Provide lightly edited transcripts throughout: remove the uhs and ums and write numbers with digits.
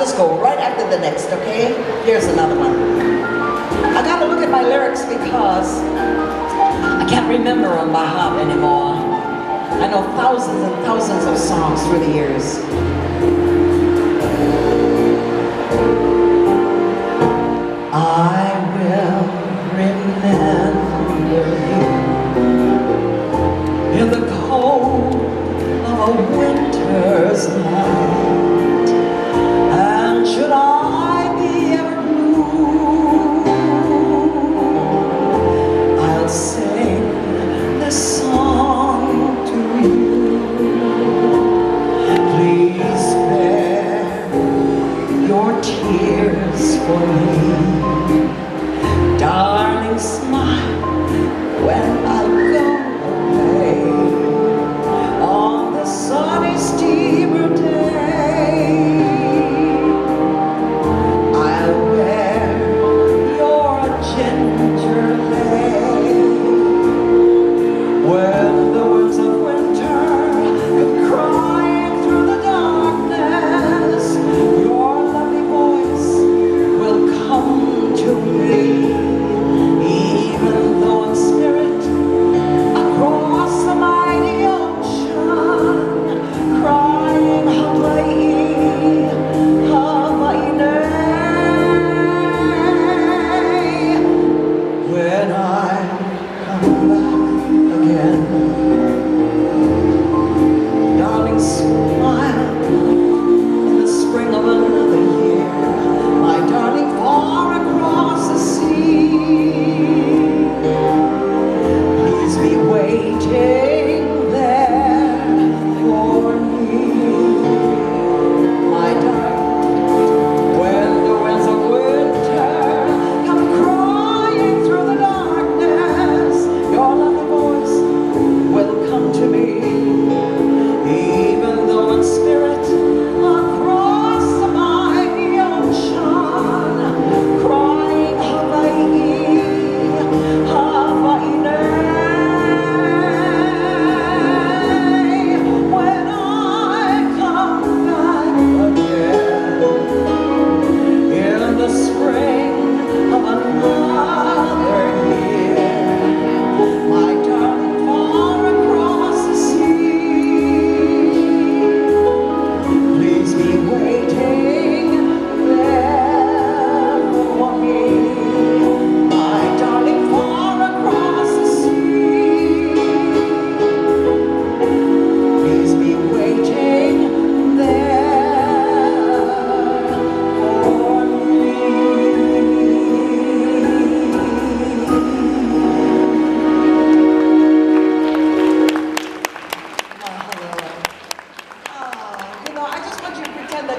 just go right after the next, okay? Here's another one. I gotta look at my lyrics because I can't remember them by heart anymore. I know thousands and thousands of songs through the years. I will remember you in the cold of a winter's night, and should I be ever blue, I'll sing this song to you. Please spare your tears for me. Darling, smile when I go away on the sunny steamer day. I'll wear your ginger lace when the winds of winter come crying through the darkness. Your lovely voice will come to me.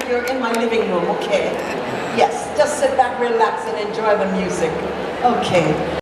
You're in my living room, okay? Yes, just sit back, relax, and enjoy the music. Okay.